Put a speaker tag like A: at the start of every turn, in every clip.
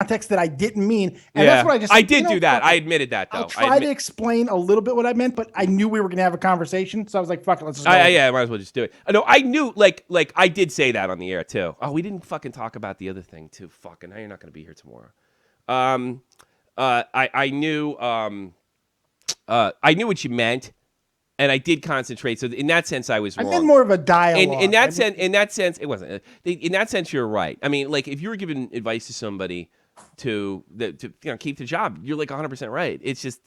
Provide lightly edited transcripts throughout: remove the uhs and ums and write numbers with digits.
A: context that I didn't mean. And that's what I just.
B: I did do that. I admitted that though.
A: I'll try to explain a little bit what I meant, but I knew we were going to have a conversation, so I was like, "Fuck it, let's just go."
B: I might as well just do it. No, I knew like I did say that on the air too. Oh, we didn't fucking talk about the other thing too. Fucking, now you're not going to be here tomorrow. I knew what you meant. And I did concentrate. So in that sense, I was wrong.
A: I meant more of a dialogue.
B: In that sense, it wasn't. In that sense, you're right. I mean, like if you were giving advice to somebody to keep the job, you're like 100% right. It's just,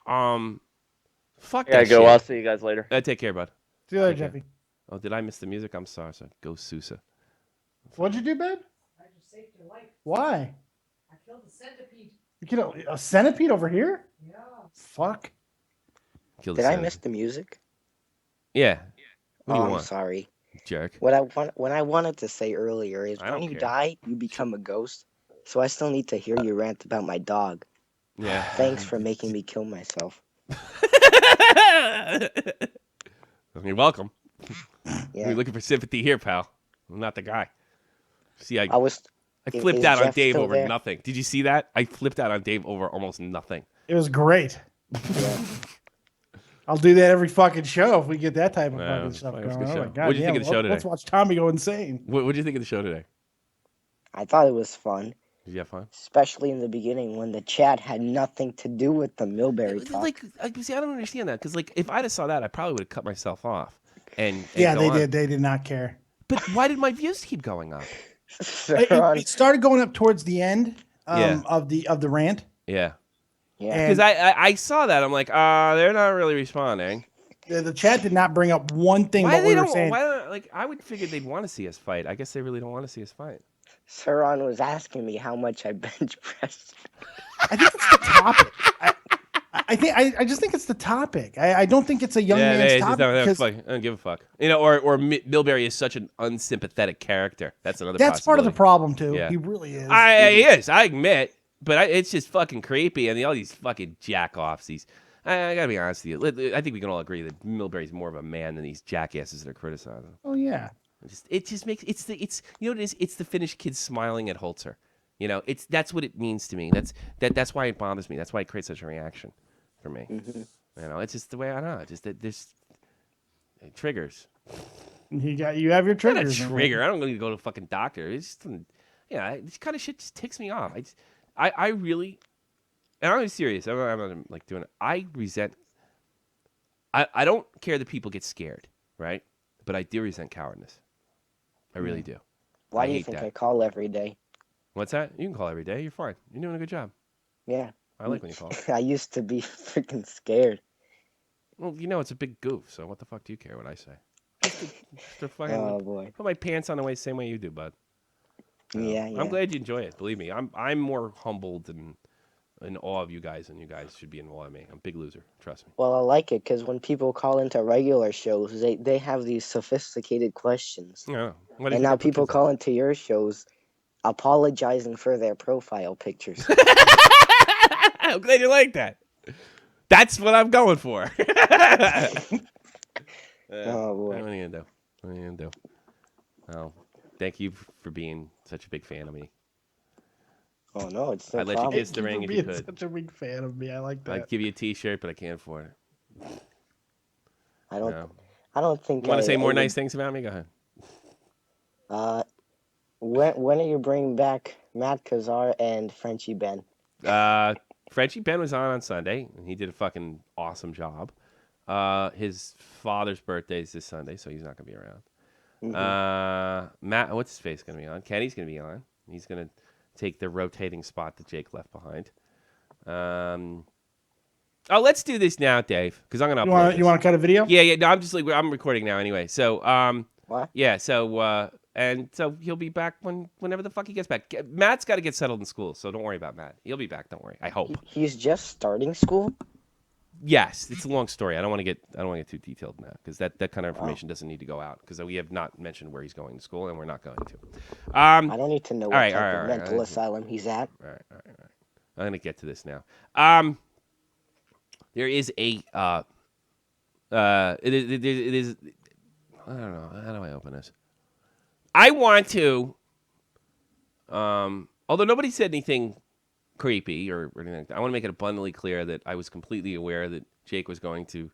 B: fuck that
C: go.
B: shit.
C: I'll see you guys later.
B: Take care, bud.
A: See you later, Jeffy.
B: Oh, did I miss the music? I'm sorry. Go Sousa.
A: What'd you do, babe?
D: I just saved your life.
A: Why?
D: I killed a centipede.
A: You killed a centipede over here?
D: Yeah.
A: Fuck.
E: Did I miss the music?
B: Yeah. What do you
E: I'm
B: want?
E: sorry.
B: Jerk.
E: What I wanted to say earlier is when you die, you become a ghost. So I still need to hear you rant about my dog.
B: Yeah.
E: Thanks for making me kill myself.
B: You're welcome.
E: Yeah.
B: You're looking for sympathy here, pal. I'm not the guy. See, I flipped
E: is
B: out on
E: Jeff
B: Dave
E: still
B: over
E: there?
B: nothing. Did you see that? I flipped out on Dave over almost nothing.
A: It was great.
E: Yeah.
A: I'll do that every fucking show if we get that type of fucking stuff
B: it was a
A: going
B: good
A: on.
B: show.
A: Oh, God,
B: What'd you think of the show today?
A: Let's watch Tommy go insane.
B: What did you think of the show today?
E: I thought it was fun.
B: Did you have fun?
E: Especially in the beginning when the chat had nothing to do with the Milbury talk.
B: See, I don't understand that because, like, if I'd have saw that, I probably would have cut myself off. And
A: yeah,
B: go
A: they
B: on.
A: did. They did not care.
B: But why did my views keep going up?
A: It started going up towards the end
B: Yeah.
A: of the rant.
B: Yeah.
E: Yeah.
B: Because I saw that. I'm like, they're not really responding.
A: The chat did not bring up one thing that we were saying.
B: Like, I would figure they'd want to see us fight. I guess they really don't want to see us fight.
E: Saran was asking me how much I bench pressed.
A: I think it's the topic. I just think it's the topic. I don't think it's a young man's topic.
B: I don't give a fuck. You know, or Milbury is such an unsympathetic character. That's another.
A: That's part of the problem too.
B: Yeah.
A: He really is.
B: He is. I admit, but it's just fucking creepy, and all these fucking jack-offs. I gotta be honest with you. I think we can all agree that Milbury's more of a man than these jackasses that are criticizing.
A: Oh yeah.
B: It just makes it's you know what it is. It's the Finnish kids smiling at Holzer. You know, that's what it means to me. That's why it bothers me. That's why it creates such a reaction for me.
E: Mm-hmm.
B: You know, it's just the way I know. Just that there's triggers.
A: You have your triggers.
B: Not a trigger. I don't need to go to a fucking doctor. It's just, this kind of shit just ticks me off. I really, and I'm serious. I'm not like doing it. I resent. I don't care that people get scared, right? But I do resent cowardness. I really do.
E: Why do you think I call every day?
B: What's that? You can call every day. You're fine. You're doing a good job.
E: Yeah.
B: I like when you call.
E: I used to be freaking scared.
B: Well, it's a big goof, so what the fuck do you care what I say? Just to fucking
E: Oh boy.
B: put my pants on the same way you do, bud.
E: Yeah.
B: I'm glad you enjoy it. Believe me, I'm more humbled and in awe of you guys, and you guys should be in awe of me. I'm a big loser. Trust me.
E: Well, I like it because when people call into regular shows, they have these sophisticated questions.
B: Yeah.
E: And now people call into your shows apologizing for their profile pictures.
B: I'm glad you like that. That's what I'm going for.
E: Oh boy.
B: What are you gonna do? Oh, thank you for being such a big fan of me.
E: Oh no, it's no
B: I'd let
E: problem.
B: you kiss the ring if you could.
A: Such a big fan of me. I like that.
B: I'd give you a T-shirt, but I can't afford it.
E: I don't think.
B: You want to say more nice things about me? Go ahead.
E: When are you bringing back Matt Kazar and Frenchie Ben?
B: Frenchie Ben was on Sunday, and he did a fucking awesome job. His father's birthday is this Sunday, so he's not going to be around. Mm-hmm. Matt, what's his face going to be on? Kenny's going to be on. He's going to take the rotating spot that Jake left behind. Let's do this now, Dave, because I'm going to upload this.
A: You want to cut a video?
B: Yeah. No, I'm recording now anyway. So,
E: What?
B: Yeah, so, he'll be back whenever the fuck he gets back. Matt's got to get settled in school, so don't worry about Matt. He'll be back, don't worry. I hope.
E: He's just starting school?
B: Yes, it's a long story. I don't want to get too detailed in that because that kind of information doesn't need to go out because we have not mentioned where he's going to school and we're not going to.
E: I don't need to know what type of mental asylum he's at.
B: All right. I'm going to get to this now. There is a it is I don't know. How do I open this? I want to Although nobody said anything creepy or anything, I want to make it abundantly clear that I was completely aware that Jake was going to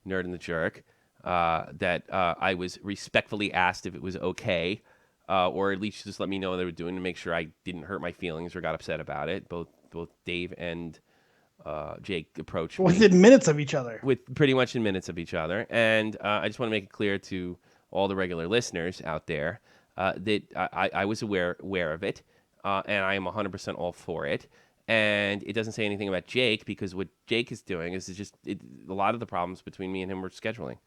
B: Nerd and the Jerk. That I was respectfully asked if it was okay, or at least just let me know what they were doing to make sure I didn't hurt my feelings or got upset about it. Both Dave and Jake approached me
A: within minutes of each other.
B: with pretty much in minutes of each other, and I just want to make it clear to all the regular listeners out there that I was aware of it, and I am 100% all for it. And it doesn't say anything about Jake, because what Jake is doing is just a lot of the problems between me and him were scheduling,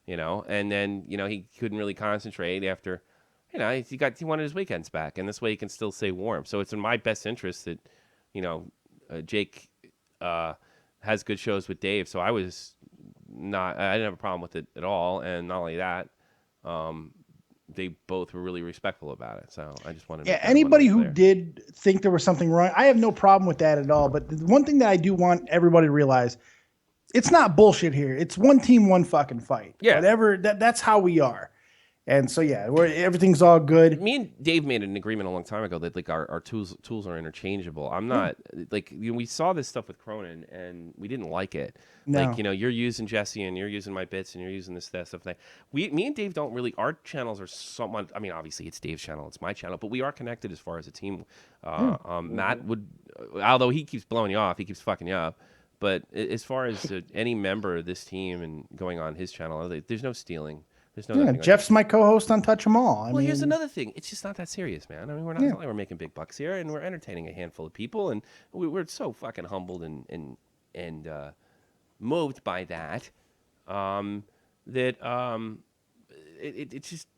B: and then he couldn't really concentrate after, he wanted his weekends back, and this way he can still stay warm. So it's in my best interest that Jake has good shows with Dave. So I didn't have a problem with it at all, and not only that, they both were really respectful about it. So I just wanted to.
A: Yeah, anybody who did think there was something wrong, I have no problem with that at all. But the one thing that I do want everybody to realize, it's not bullshit here. It's one team, one fucking fight.
B: Yeah.
A: Whatever. That's how we are. And so, yeah, everything's all good.
B: Me and Dave made an agreement a long time ago that our tools are interchangeable. I'm not we saw this stuff with Cronin and we didn't like it.
A: No.
B: You're using Jesse and you're using my bits and you're using this, that stuff. Me and Dave don't really. Our channels are somewhat. I mean, obviously it's Dave's channel, it's my channel, but we are connected as far as a team. Matt would, although he keeps blowing you off, he keeps fucking you up. But as far as any member of this team and going on his channel, there's no stealing. There's no
A: Jeff's my co-host on Touch 'Em All.
B: Well, here's another thing. It's just not that serious, man. I mean, it's not like we're making big bucks here, and we're entertaining a handful of people, and we're so fucking humbled and moved by that. It's just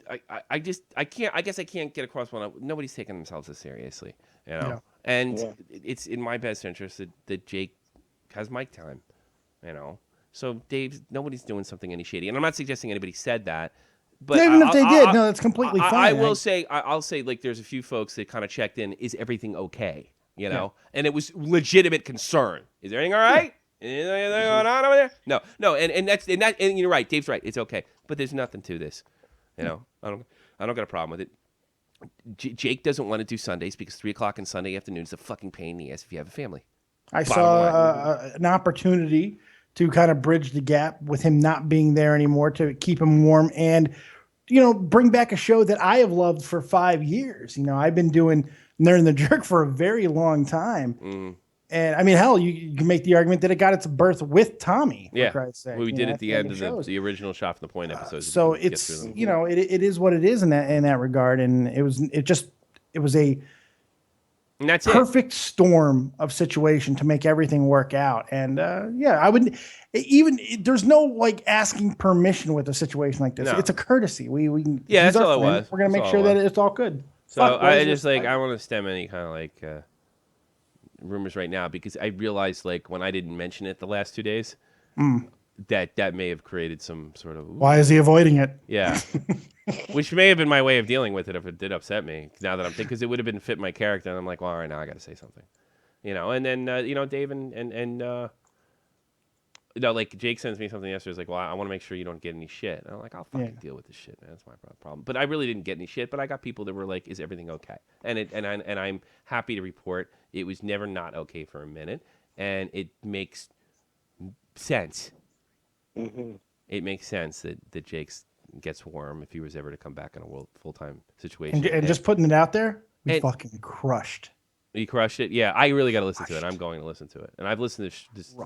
B: I guess I can't get across nobody's taking themselves as seriously, And it's in my best interest that Jake has mic time, So nobody's doing something any shady, and I'm not suggesting anybody said that, but
A: even if they did, no, that's completely fine.
B: I'll say like there's a few folks that kind of checked in. Is everything okay? And it was legitimate concern. Is everything all right? Anything going on over there? No, and you're right. Dave's right. It's okay, but there's nothing to this. I don't got a problem with it. Jake doesn't want to do Sundays because 3:00 on Sunday afternoon is a fucking pain in the ass if you have a family.
A: I saw an opportunity to kind of bridge the gap with him not being there anymore, to keep him warm and, bring back a show that I have loved for 5 years. I've been doing Nerd and the Jerk for a very long time. Mm. And I mean, hell, you can make the argument that it got its birth with Tommy.
B: Yeah.
A: For Christ's sake,
B: we did at the end of the original Shot from the Point episode.
A: So it's, it is what it is in that regard. And it was a,
B: and that's
A: perfect storm of situation to make everything work out. And I wouldn't there's no asking permission with a situation like this. No. It's a courtesy. We
B: that's all it was.
A: We're going to make sure that it's all good.
B: So I want to stem any kind of rumors right now, because I realized when I didn't mention it the last 2 days, that may have created some sort of.
A: Why is he avoiding it?
B: Yeah. Which may have been my way of dealing with it if it did upset me. Now that I'm thinking, because it would have been fit my character, and I'm like, well, all right, now I got to say something, And then Dave and Jake sends me something yesterday. It's like, well, I want to make sure you don't get any shit. And I'm like, I'll fucking deal with this shit, man. That's my problem. But I really didn't get any shit. But I got people that were like, is everything okay? And I'm happy to report it was never not okay for a minute, and it makes sense. Mm-hmm. It makes sense that Jake's gets warm if he was ever to come back in a full-time situation.
A: And just putting it out there, we fucking crushed.
B: You crushed it? Yeah, I really got to listen to it. I'm going to listen to it. And I've listened to this.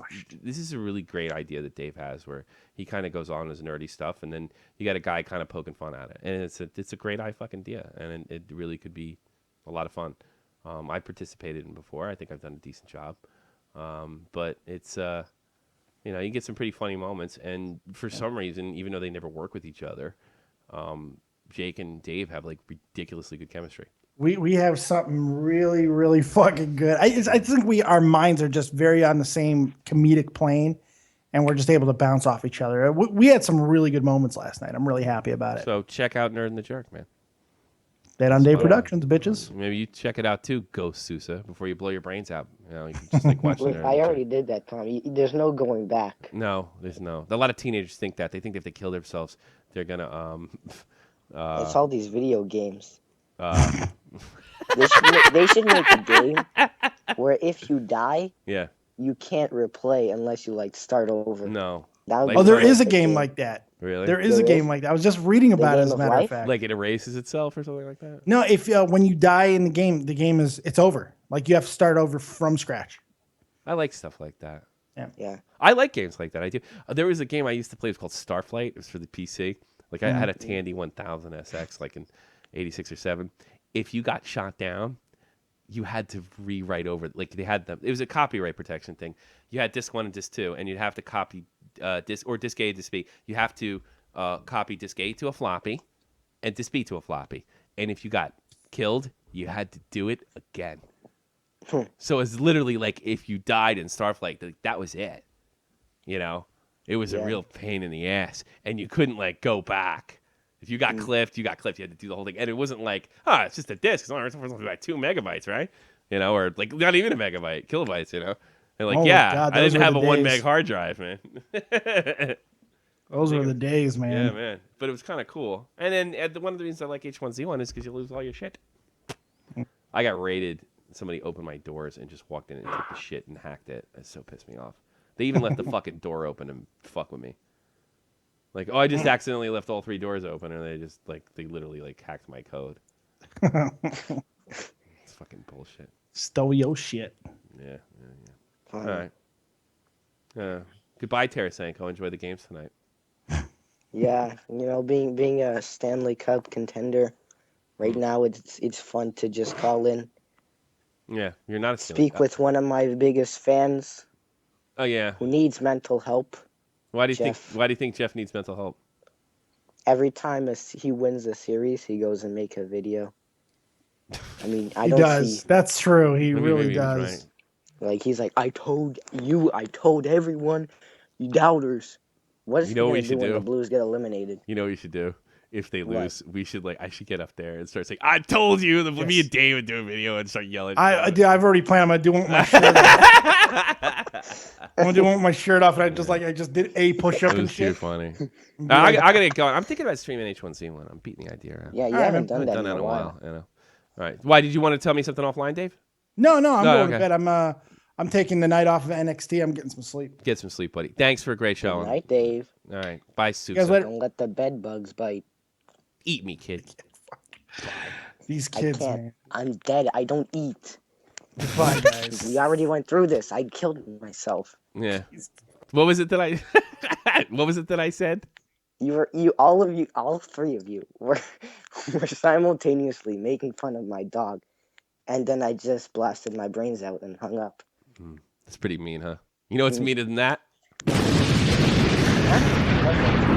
B: This is a really great idea that Dave has, where he kind of goes on his nerdy stuff, and then you got a guy kind of poking fun at it. And it's a great idea, and it really could be a lot of fun. I participated in before. I think I've done a decent job. But it's... you get some pretty funny moments, and for some reason, even though they never work with each other, Jake and Dave have ridiculously good chemistry.
A: We have something really, really fucking good. I think our minds are just very on the same comedic plane, and we're just able to bounce off each other. We had some really good moments last night. I'm really happy about it.
B: So check out Nerd and the Jerk, man.
A: That on Dave Productions, bitches.
B: Maybe you check it out too, Ghost Sousa, before you blow your brains out. You can just watch it.
E: I already did that, Tom. There's no going back.
B: No, there's no. A lot of teenagers think that. They think if they kill themselves, they're gonna.
E: It's all these video games. They should make a game where if you die,
B: Yeah.
E: you can't replay unless you like start over.
B: No.
E: That would
B: Like,
E: be
A: Oh, there
B: Like
A: is a
E: perfect
A: game like that.
B: Really?
A: There is a
E: There
A: game
E: is?
A: like that. I was just reading about it
E: game
A: as a
E: of
A: matter of
E: life?
A: fact.
B: Like it erases itself or something like that?
A: No, if when you die in the game it's over. Like you have to start over from scratch.
B: I like stuff like that.
E: Yeah.
B: I like games like that. I do. There was a game I used to play. It was called Starflight. It was for the PC. Like I had a Tandy 1000 SX, like in '86 or '7. If you got shot down, you had to rewrite over. Like they had them. It was a copyright protection thing. You had disc 1 and disc 2, and you'd have to copy disc A, disc B. You have to copy disc A to a floppy, and disc B to a floppy. And if you got killed, you had to do it again. So it's literally like if you died in Starflight, that was it. You know, it was a real pain in the ass, and you couldn't like go back. If you got clipped, you got clipped. You had to do the whole thing, and it wasn't like, it's just a disc. It's only like 2 megabytes, right? You know, or like not even a megabyte, kilobytes. You know, and like
A: God,
B: I didn't have a
A: the
B: 1
A: days.
B: meg hard drive, man.
A: Those were the days, man.
B: Yeah, man. But it was kind of cool. And then one of the reasons I like H1Z1 is because you lose all your shit. I got raided. Somebody opened my doors and just walked in and took the shit and hacked it. It so pissed me off. They even left the fucking door open and fuck with me. Like, I just accidentally left all 3 doors open, and they literally like hacked my code. It's fucking bullshit.
A: Stole your shit.
B: Yeah. All right. Goodbye, Tarasenko. Enjoy the games tonight.
E: Yeah, being a Stanley Cup contender right now, it's fun to just call in.
B: Yeah, you're not a
E: Speak with one of my biggest fans.
B: Oh yeah.
E: Who needs mental help?
B: Why do you
E: Jeff.
B: think Jeff needs mental help?
E: Every time he wins a series, he goes and make a video. I mean, I
A: He
E: don't
A: does.
E: see.
A: That's true. He
B: Maybe
A: really
B: he's
A: does.
B: right.
E: Like he's like, I told everyone, you doubters. What is he gonna do when the Blues get eliminated?
B: You know what you should do? If they lose, I should get up there and start saying, "I told you." Me and Dave would do a video and start yelling.
A: I've already planned. I'm gonna do one with my shirt off. I'm gonna do one with my shirt off, and I just did a push up
B: It
A: and
B: was too
A: shit.
B: funny. I gotta get going. I'm thinking about streaming H1Z1. I'm beating the idea around.
E: Yeah, you
A: All right,
E: haven't
A: man.
E: done that in a while.
B: You know. All right. Why did you want to tell me something offline, Dave?
A: No, I'm going
B: okay.
A: to bed. I'm taking the night off of NXT. I'm getting some sleep.
B: Get some sleep, buddy. Thanks for a great show.
E: Good night, Dave.
B: All right. Bye,
A: guys
B: Susan.
A: later.
E: Don't let the bed bugs bite.
B: Eat me, kid.
A: These
E: I
A: kids,
E: can't.
A: man.
E: I'm dead. I don't eat.
A: Bye, guys.
E: We already went through this. I killed myself.
B: Yeah. What was it that I? What was it that I said?
E: All 3 of you were simultaneously making fun of my dog, and then I just blasted my brains out and hung up.
B: That's pretty mean, huh? You know what's meaner than that?
E: Huh? Okay.